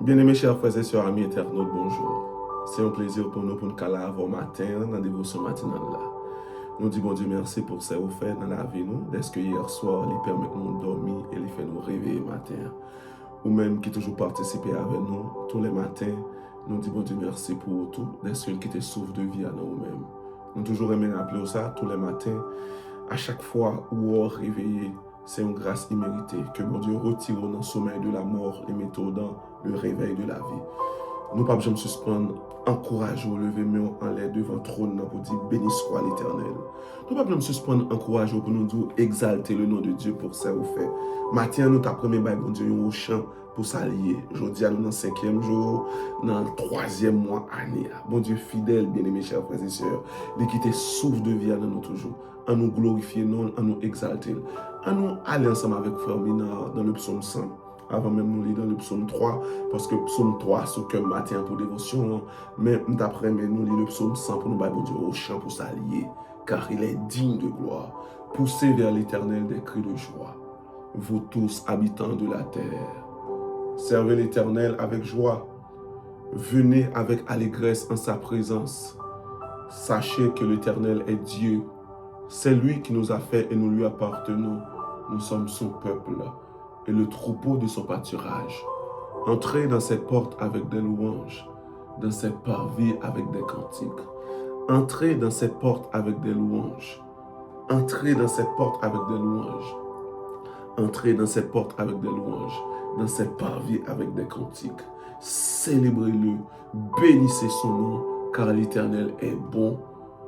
Bien-aimés chers frères et sœurs, amis internautes, bonjour. C'est un plaisir pour nous caler au matin dans la dévotion matinale là. Nous disons bon Dieu merci pour ce qu'il fait dans la vie nous. Dès que hier soir, il permet de nous dormir et il fait nous réveiller matin. Ou même qui toujours participer avec nous tous les matins, nous disons bon Dieu merci pour tout. Dès qui te sauve de vie à nous-mêmes. Nous toujours aimé rappeler ça tous les matins. À chaque fois où on réveille, c'est une grâce imméritée que mon Dieu retire dans le sommeil de la mort et mette dans le réveil de la vie. Nous ne pouvons pas suspendre, encourager ou lever mais en l'air devant le trône pour dire béni soit l'Éternel. Nous ne pouvons pas suspendre, encourager pour nous dire exalter le nom de Dieu pour ça au fait. Matin, nous t'apprenons bon Dieu au chant pour s'allier. Aujourd'hui, nous dans le 5e jour, dans le 3e mois année. Bon Dieu fidèle, bien-aimés chers frères et sœurs, de quitter souffle de vie à nous toujours. À nous glorifier, non, à nous exalter. À nous aller ensemble avec Frère Minard dans le psaume 100. Avant même nous lire dans le psaume 3, parce que le psaume 3, c'est que matin pour dévotion. Mais d'après, nous lire le psaume 100 pour nous battre Dieu au chant pour s'allier. Car il est digne de gloire. Poussez vers l'Éternel des cris de joie. Vous tous, habitants de la terre. Servez l'Éternel avec joie. Venez avec allégresse en sa présence. Sachez que l'Éternel est Dieu. C'est lui qui nous a fait et nous lui appartenons. Nous sommes son peuple et le troupeau de son pâturage. Entrez dans cette porte avec des louanges, dans cette parvis avec des cantiques. Entrez dans cette porte avec des louanges. Entrez dans cette porte avec des louanges. Entrez dans cette porte avec des louanges, dans cette parvis avec des cantiques. Célébrez-le, bénissez son nom, car l'Éternel est bon.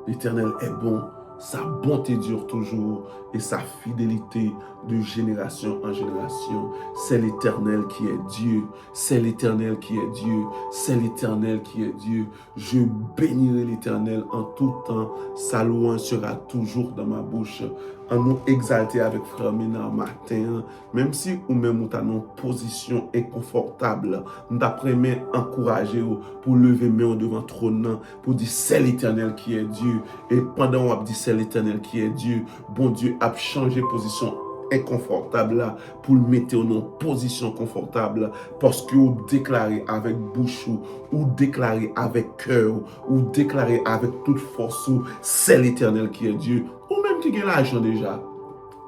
L'Éternel est bon. Sa bonté dure toujours et sa fidélité de génération en génération. C'est l'Éternel qui est Dieu. C'est l'Éternel qui est Dieu. C'est l'Éternel qui est Dieu. Je bénirai l'Éternel en tout temps. Sa louange sera toujours dans ma bouche. En nous exalter avec Frère Minard matin, même si ou même nous avons une position inconfortable, nous t'apprenons encourager pour lever main devant le trône, pour dire c'est l'Éternel qui est Dieu. Et pendant qu'on dit c'est l'Éternel qui est Dieu, bon Dieu a changé position inconfortable là pour le mettre en position confortable parce que vous déclarez avec bouche ou déclarez avec cœur ou déclarez avec toute force c'est l'Éternel qui est Dieu ou même qui a l'argent déjà.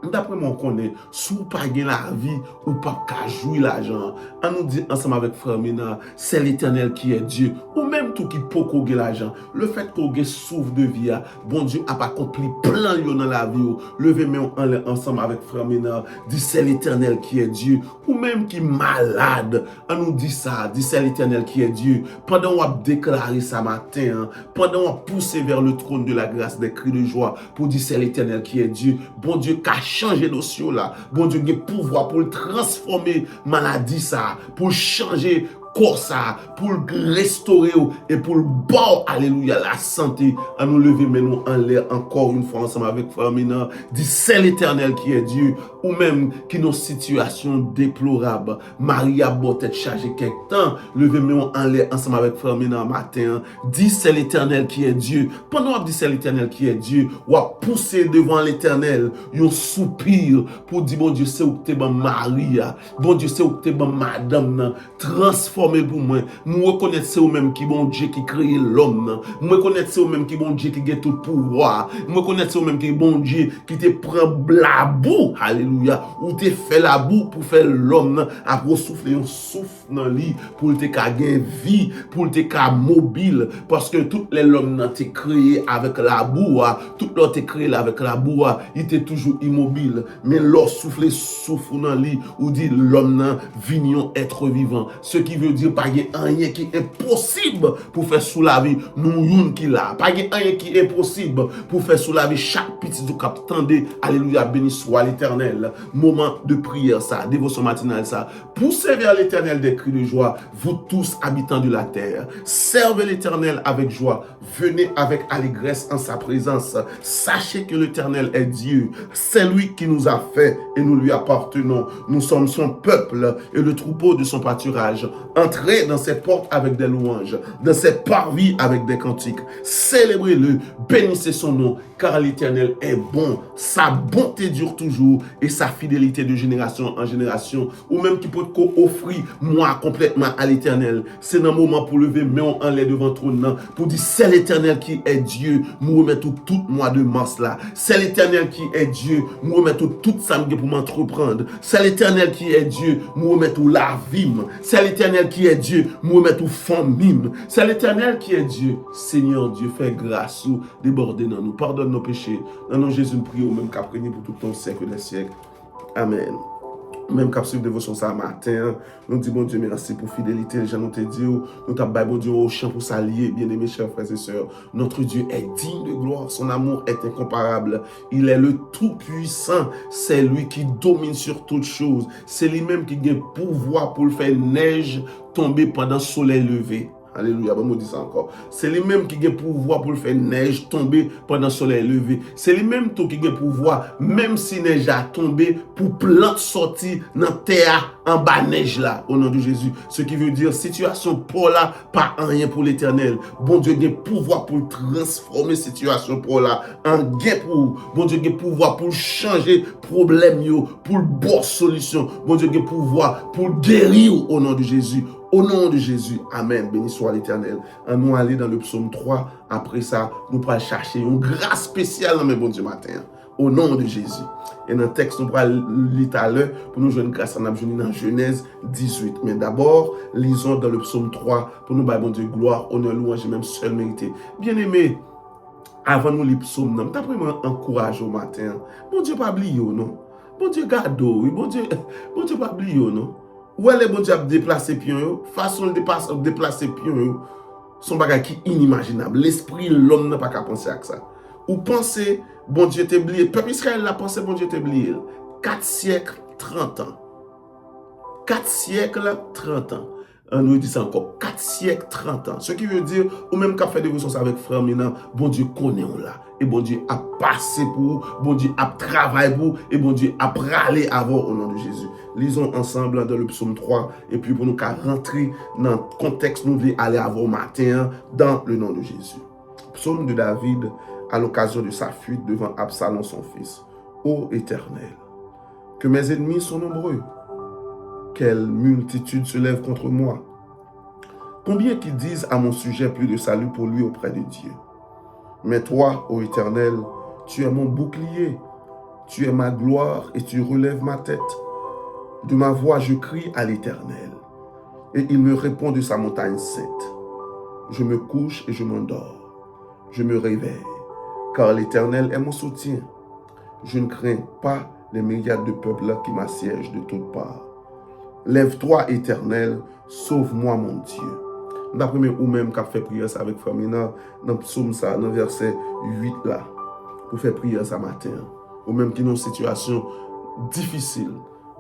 D'après moi, on connaît, si vous pas la vie ou pas qu'à jouer l'argent, on nous dit ensemble avec Frère Minard, c'est l'Éternel qui est Dieu, ou même tout qui peut qu'on l'argent. Le fait qu'on ait souffle de vie, bon Dieu a accompli plein de dans la vie. Levez-moi ensemble avec Frère Minard, dit c'est l'Éternel qui est Dieu, ou même qui est malade, on nous dit ça, dit c'est l'Éternel qui est Dieu. Pendant qu'on a déclaré ça matin, pendant qu'on a poussé vers le trône de la grâce des cris de joie, pour dire c'est l'Éternel qui est Dieu, bon Dieu cache changer nos là. Bon Dieu a pouvoir pour le transformer maladie ça, pour changer corps ça, pour le restaurer et pour le bon, alléluia, la santé. À nous lever, mais nous en l'air encore une fois ensemble avec Frère Minard. Dit c'est l'Éternel qui est Dieu, ou même qui nos situations déplorables. Marie a beau être chargée quelque temps, levez mais en l'air ensemble avec Frère Minard matin. Dit c'est l'Éternel qui est Dieu. Pendant qu'on dit c'est l'Éternel qui est Dieu, ou à pousser devant l'Éternel, un soupir pour dire bon Dieu c'est où t'es bon Maria, bon Dieu c'est où t'es bon madame, transformé pour moi. Nous reconnaissons c'est eux-mêmes qui bon Dieu qui crée l'homme. Nous reconnaissons c'est eux-mêmes qui bon Dieu qui a tout pouvoir. Nous reconnaissons c'est eux-mêmes qui bon Dieu qui te prend la boue, alléluia, ou te fait la boue pour faire l'homme après souffler un souffle dans lui pour te gagner vie, pour te mobile parce que tout l'homme n'a été créé avec la boue, tout l'autre est créé avec la boue, il était toujours immobile, mais lorsque souffle dans lui ou dit l'homme n'a vignon être vivant, ce qui veut dire pas rien qui est possible pour faire sous la vie nous yon qui là, pas rien qui est possible pour faire sous la vie chaque petit du cap tendez, alléluia, béni soit l'Éternel. Moment de prière ça, dévotion matinale ça, poussez vers l'Éternel des cris de joie, vous tous habitants de la terre, servez l'Éternel avec joie, venez avec allégresse en sa présence, sachez que l'Éternel est Dieu, c'est lui qui nous a fait et nous lui appartenons, nous sommes son peuple et le troupeau de son pâturage. Entrez dans ses portes avec des louanges, dans ses parvis avec des cantiques. Célébrez-le, bénissez son nom, car l'Éternel est bon. Sa bonté dure toujours et sa fidélité de génération en génération. Ou même qui peut offrir moi complètement à l'Éternel. C'est un moment pour lever main en l'air devant trône, pour dire c'est l'Éternel qui est Dieu. Nous remettons tout mois de mars là. C'est l'Éternel qui est Dieu. Nous remettons tout samedi pour m'entreprendre. C'est l'Éternel qui est Dieu. Nous remettons la vie. C'est l'Éternel qui est Dieu. Nous remettons famille. C'est l'Éternel qui est Dieu. Seigneur Dieu, fais grâce ou déborder dans nous. Pardonne nos péchés. Dans nos Jésus, nous prions même qu'à prier pour tout ton siècle des siècles. Amen. Même quand suivre dévotion ça matin, nous disons bon Dieu merci pour fidélité. Les gens nous te dit, nous t'abat bon Dieu au champ pour s'allier, bien aimés chers frères et sœurs. Notre Dieu est digne de gloire, son amour est incomparable. Il est le tout-puissant, c'est lui qui domine sur toutes choses. C'est lui-même qui a le pouvoir pour le faire neige tomber pendant le soleil levé. Alléluia, bon, on dit ça encore. C'est lui-même qui a le pouvoir pour le faire neige tomber pendant le soleil levé. C'est lui-même qui a le pouvoir, même si neige a tombé, pour plante sortir dans la terre en bas neige là, au nom de Jésus. Ce qui veut dire, situation pour là, pas rien pour l'éternel. Bon Dieu a le pouvoir pour transformer situation pour là en gain pour. Bon Dieu a le pouvoir pour changer problème, pour le bonne solution. Bon Dieu a le pouvoir pour guérir au nom de Jésus. Au nom de Jésus, Amen. Béni soit l'Éternel. Nous aller dans le psaume 3. Après ça, nous pourrons chercher une grâce spéciale dans mes bon Dieu matin. Au nom de Jésus. Et dans le texte, nous pourrons lire tout à l'heure pour nous jouer une grâce. On a besoin dans Genèse 18. Mais d'abord, lisons dans le psaume 3 pour nous bon Dieu gloire, honneur, louange et même seul mérité. Bien aimé, avant nous lire le psaume, nous avons vraiment encouragé au matin. Bon Dieu, pas oublier, non? Bon Dieu, garde, bon Dieu, pas oublier, non? Où est le bon Dieu a déplacé pion, façon de déplacer pion, son bagage qui est inimaginable. L'esprit, l'homme n'a pas qu'à penser à ça. Ou penser, bon Dieu t'est oublié. Peuple Israël l'a pensé, bon Dieu t'est oublié. 4 siècles, 30 ans. 4 siècles, 30 ans. On nous dit ça encore, 4 siècles, 30 ans. Ce qui veut dire, ou même qu'à faire des ressources avec frère Mina, bon Dieu connaît on là. Et bon Dieu a passé pour, bon Dieu a travaillé pour, et bon Dieu a pralé avant au nom de Jésus. Lisons ensemble dans le psaume 3, et puis pour nous qu'à rentrer dans le contexte, nous voulons aller avant matin dans le nom de Jésus. Psaume de David à l'occasion de sa fuite devant Absalom son fils. Ô Éternel, que mes ennemis sont nombreux. Quelle multitude se lève contre moi. Combien qui disent à mon sujet plus de salut pour lui auprès de Dieu. Mais toi, ô Éternel, tu es mon bouclier, tu es ma gloire et tu relèves ma tête. De ma voix, je crie à l'Éternel, et il me répond de sa montagne sainte. Je me couche et je m'endors. Je me réveille, car l'Éternel est mon soutien. Je ne crains pas les myriades de peuples qui m'assiègent de toutes parts. Lève-toi, Éternel, sauve-moi, mon Dieu. D'après ou même qu'a fait prière ça avec Famina, dans le psaume ça, dans le verset 8 là, pour faire prière ça matin. Ou même qui ont une situation difficile.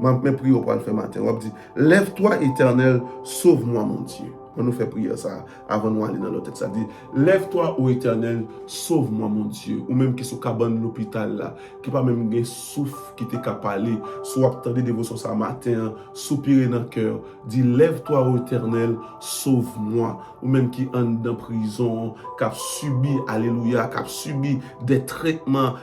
Mais prière pour le faire matin. On dit, lève-toi, Éternel, sauve-moi, mon Dieu. On nous fait prier ça avant de aller dans le texte. Ça dit, lève-toi, ô Éternel, sauve-moi, mon Dieu. Ou même qui sont cabane l'hôpital là, qui pas même un souffle qui t'est capable, soit attendre dévotion ça matin, soupirer dans le cœur. Dit, lève-toi, ô Éternel, sauve-moi. Ou même qui en dans prison, qui a subi, alléluia, qui a subi des traitements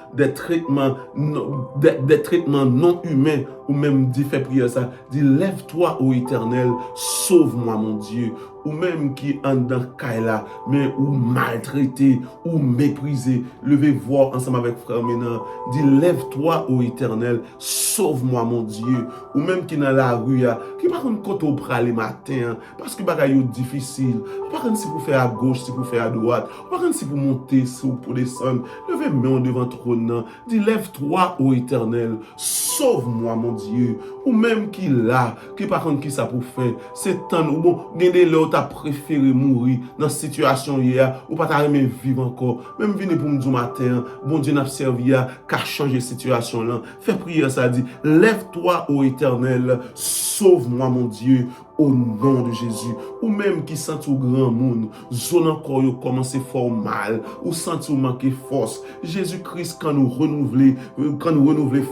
non humains, ou même dit fait prier ça. Dit, lève-toi, ô Éternel, sauve-moi, mon Dieu. Ou même qui en dans Kaila, mais ou maltraité, ou méprisé, levez voir ensemble avec frère Ménan, dit lève-toi ô Éternel, sauve-moi mon Dieu. Ou même qui dans la rue, qui par contre quand on prend les matins, parce que bagaille difficile, par contre si vous faites à gauche, si vous faites à droite, par contre si vous montez, si vous pour descendre, levez main devant trône, dit lève-toi ô Éternel, sauve-moi mon Dieu. Ou même qui là, qui par contre qui ça pour faire, c'est temps ou bon, gagner l'autre préféré mourir dans cette situation hier ou pas t'aimer vivre encore même venir pour me dire matin bon Dieu n'a servi à changer situation là fais prière ça dit lève-toi ô Éternel sauve-moi mon Dieu au nom de Jésus ou même qui sent au grand monde zone encore yo commencer fort mal ou senti ou manquer force Jésus-Christ quand nous renouveler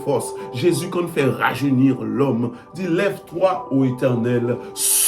force Jésus quand fait rajeunir l'homme dit lève-toi ô Éternel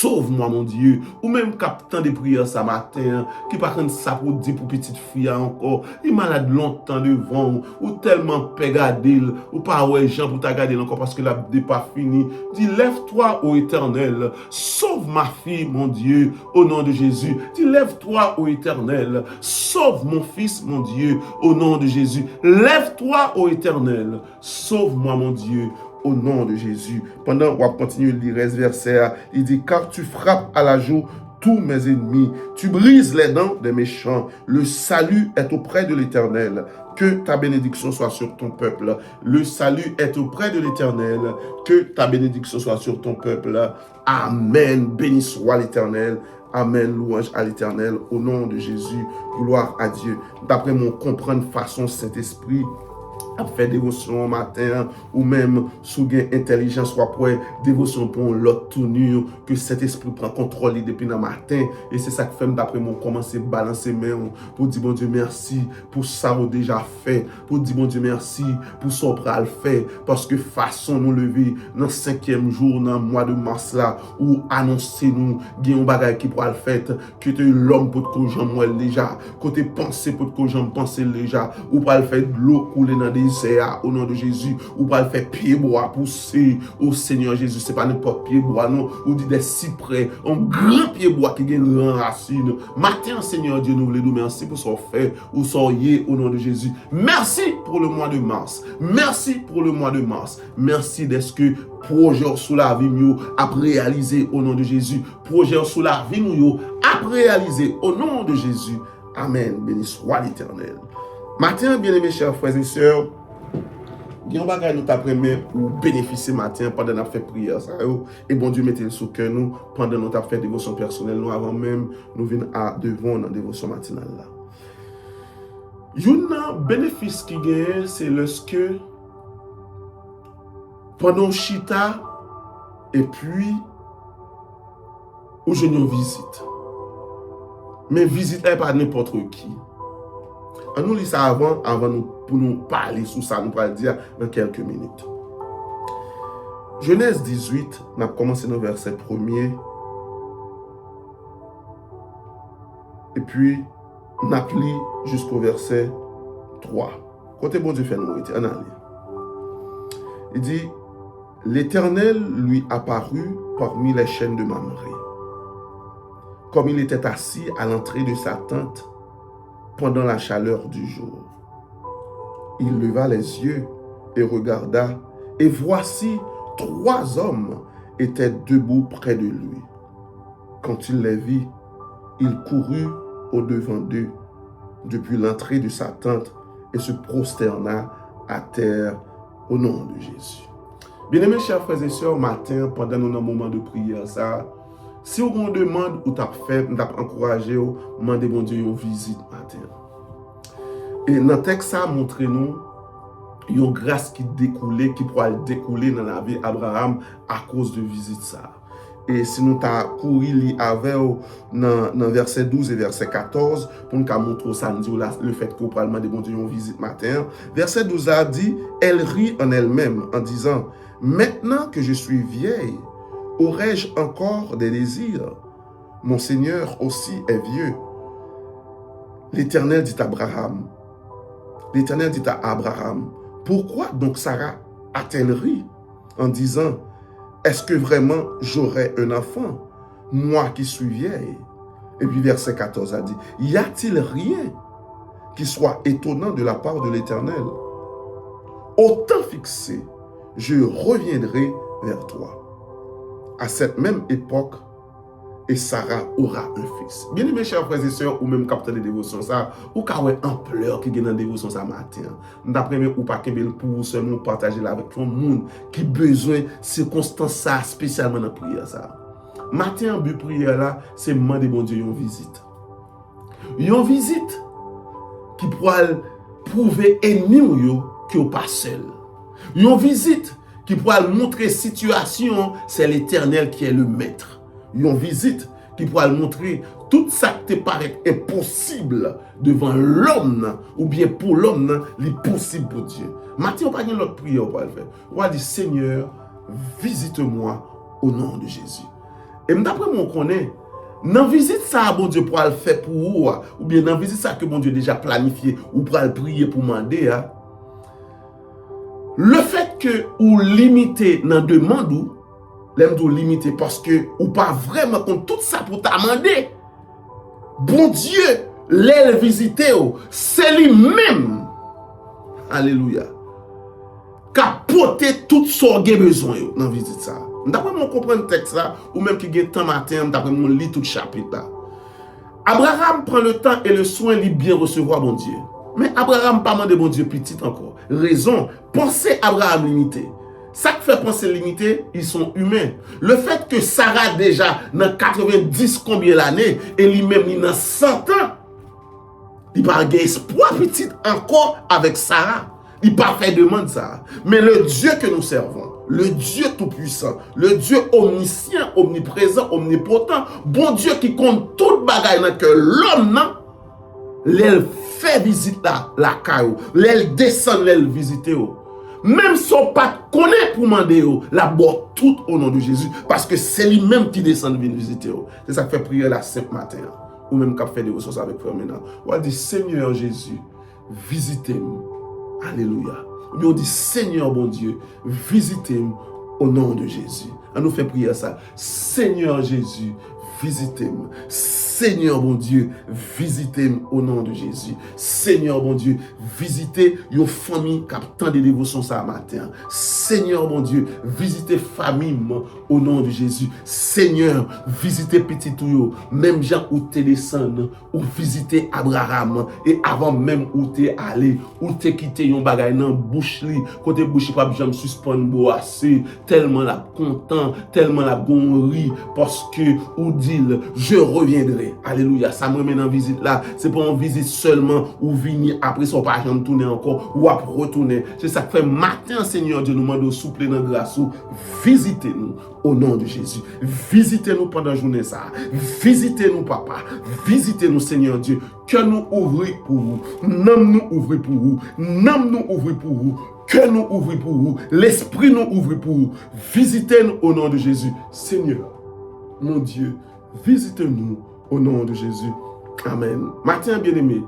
sauve-moi, mon Dieu. Ou même captant des prières ce matin, qui par contre ça pour dire pour petite fille encore, il malade longtemps devant, ou tellement pégadé, ou pas ouais Jean pour t'agarder encore parce que la n'est pas fini. Dis, lève-toi, ô Éternel, sauve ma fille, mon Dieu, au nom de Jésus. Dis, lève-toi, ô Éternel, sauve mon fils, mon Dieu, au nom de Jésus. Lève-toi, ô Éternel, sauve-moi, mon Dieu, au nom de Jésus. Pendant qu'on va continuer de lire ce verset, il dit, car tu frappes à la joue tous mes ennemis, tu brises les dents des méchants, le salut est auprès de l'Éternel, que ta bénédiction soit sur ton peuple. Le salut est auprès de l'Éternel, que ta bénédiction soit sur ton peuple. Amen, béni soit l'Éternel. Amen, louange à l'Éternel, au nom de Jésus, gloire à Dieu. D'après mon comprendre façon Saint-Esprit, à faire dévotion au matin, ou même sous gain intelligence, soit pour dévotion pour l'autre tournure, que cet esprit prend contrôle depuis le matin. Et c'est ça que fait d'après moi commencer à balancer mes mains pour dire bon Dieu merci pour ça qu'on déjà fait, pour dire bon Dieu merci pour ça qu'on le fait, parce que façon nous lever dans le 5e jour, dans le mois de mars là, où annoncer nous, il y a un bagage qui pourra le faire, que tu l'homme pour que j'en moi déjà, côté pensée pour que j'en pense déjà, ou pas le faire de l'eau couler dans des au nom de Jésus, ou pas le faire pied bois pousser au Seigneur Jésus, c'est pas n'importe pied bois non, ou dit des cyprès, un grand pied bois qui gagne une racine. Matin, Seigneur Dieu, nous voulons nous merci pour ce fait, ou soyez au nom de Jésus. Merci pour le mois de mars. Merci pour le mois de mars. Merci d'être que projet sous la vie nous a réalisé au nom de Jésus. Projet sous la vie nous a réalisé au nom de Jésus. Amen. Béni soit l'Éternel. Matin, bien-aimés chers frères et sœurs, il y a un bagage nous t'apprendre pour bénéficier matin pendant notre fait prière ça et bon Dieu mettez le sous cœur nous pendant notre fait dévotion personnelle nous avant même nous venons à devant dans dévotion matinale là. Un bénéfice qui gagne c'est lorsque pendant chita et puis où je nous visite. Mais visite n'est pas n'importe qui. On nous lit ça avant nous, pour nous parler sur ça, nous allons dire dans quelques minutes. Genèse 18, on a commencé dans le verset 1er. Et puis, on a pris jusqu'au verset 3. Côté bon Dieu fait nous, on a lu. Il dit, l'Éternel lui apparut parmi les chaînes de Mamré, comme il était assis à l'entrée de sa tente, pendant la chaleur du jour. Il leva les yeux et regarda, et voici 3 hommes étaient debout près de lui. Quand il les vit, il courut au-devant d'eux depuis l'entrée de sa tente et se prosterna à terre au nom de Jésus. Bien-aimés chers frères et sœurs, matin, pendant notre moment de prière, ça, si on demande ou t'as fait, t'as encouragé, demandez bon Dieu une visite matin. Et dans le texte, ça montre nous une grâce qui découlait, qui pourra découler dans la vie d'Abraham à cause de visite ça. Et si nous t'as couru avec dans verset 12 et verset 14, pour nous montrer ça, nous dit le fait qu'on parle de bon Dieu une visite matin. Verset 12 a dit, elle rit en elle-même en disant, maintenant que je suis vieille, aurais-je encore des désirs? Mon Seigneur aussi est vieux. L'Éternel dit à Abraham, pourquoi donc Sarah a-t-elle ri en disant, est-ce que vraiment j'aurai un enfant, moi qui suis vieille? Et puis verset 14 a dit, y a-t-il rien qui soit étonnant de la part de l'Éternel? Au temps fixé, je reviendrai vers toi. À cette même époque, et Sarah aura un fils. Bien aimés chers frères et sœurs, ou même capteur de dévotion ça, ou quand on ampleur qui est dans la dévotion ça matin. D'après moi, ou pas pour seulement partager avec tout le monde qui besoin de circonstances ça, spécialement dans la prière ça. Matin, en but prière là, c'est demander bon Dieu une visite. Une visite qui pourra prouver ennemi que vous pas seul. Une visite qui pourra montrer situation, c'est l'Éternel qui est le maître. Une visite qui pourra montrer tout ça qui te paraît impossible devant l'homme, ou bien pour l'homme, l'impossible pour Dieu. Maintenant, on n'a pas l'autre prière pour le faire. On va dire, Seigneur, visite-moi au nom de Jésus. Et d'après mon connaît, dans visite ça, bon Dieu, pour le faire pour vous, ou bien dans visite ça que bon Dieu déjà planifié, ou pour le prier pour demander, le fait que vous limitez dans demande ou, l'aime de limiter parce que ou pas vraiment contre tout ça pour t'amender. Bon Dieu, l'aile visiter, c'est lui-même. Alléluia. Qui a porté tout ce qu'il a besoin dans visite ça. D'après mon comprendre le texte là, ou même qui gagne temps matin, d'après mon lit tout chapitre là. Abraham prend le temps et le soin de bien recevoir bon Dieu. Mais Abraham pas demandé bon Dieu petit encore. Raison, pensez Abraham limité. Ça qui fait penser limité, ils sont humains. Le fait que Sarah déjà dans 90 combien d'années et lui-même il dans 100 ans, il n'a pas espoir petit encore avec Sarah. Il n'a pas fait demande ça. Mais le Dieu que nous servons, le Dieu tout-puissant, le Dieu omniscient, omniprésent, omnipotent, bon Dieu qui compte toute bagaille dans que l'homme, non, l'elle fait visite la caillou, l'elle descend, l'elle visite. Même son pas connaît pour demander, la boit tout au nom de Jésus, parce que c'est lui-même qui descend venir visiter. C'est ça qui fait prier la sainte matin, ou même qui fait des ressources avec frère maintenant. On dit Seigneur Jésus, visitez-moi. Alléluia. Ou bien on dit Seigneur bon Dieu, visitez-moi au nom de Jésus. On nous fait prier ça. Seigneur Jésus, visitez-moi. Seigneur bon Dieu, visitez-moi au nom de Jésus. Seigneur bon Dieu, visitez une famille qui attend des dévotions ça matin. Seigneur bon Dieu, visitez famille au nom de Jésus. Seigneur, visitez petit tout, même gens où tu descendu, ou visitez Abraham et avant même où tu allé, où tu quitté yon bagay nan bouche li, côté bouche pas jamais suspendre boasser, tellement la content, tellement la gonri parce que ou dit je reviendrai. Alléluia, ça me mène en visite là, c'est pas en visite seulement ou venir après son pas jamais tourner encore ou après retourner. C'est ça que fait matin Seigneur Dieu nous demande souple dans grâce, visitez-nous au nom de Jésus. Visitez-nous pendant la journée ça. Visitez-nous papa, visitez-nous Seigneur Dieu, que nous ouvrir pour vous, nomme nous ouvrir pour vous, nomme nous ouvrir pour vous, que nous ouvrir pour vous, l'esprit nous ouvrir pour vous. Visitez-nous au nom de Jésus. Seigneur, mon Dieu, visitez-nous au nom de Jésus. Amen. Matin bien-aimé,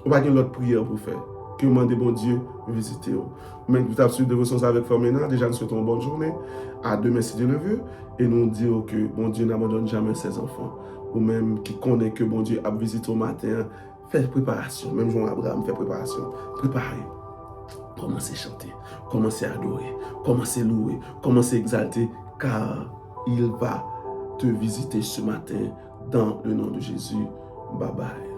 on va avoir l'autre prière pour faire. Que demandez bon Dieu, visitez-vous. Même tout à suite de ressources avec Formena, déjà nous souhaitons une bonne journée. À demain si Dieu le veut. Et nous disons que bon Dieu n'abandonne jamais ses enfants. Ou même qui connaît que bon Dieu a visité au matin, fait préparation. Même Jean Abraham fait préparation. Préparez. Commencez à chanter, commencez à adorer, commencez à louer, commencez à exalter, car il va te visiter ce matin dans le nom de Jésus. Bye bye.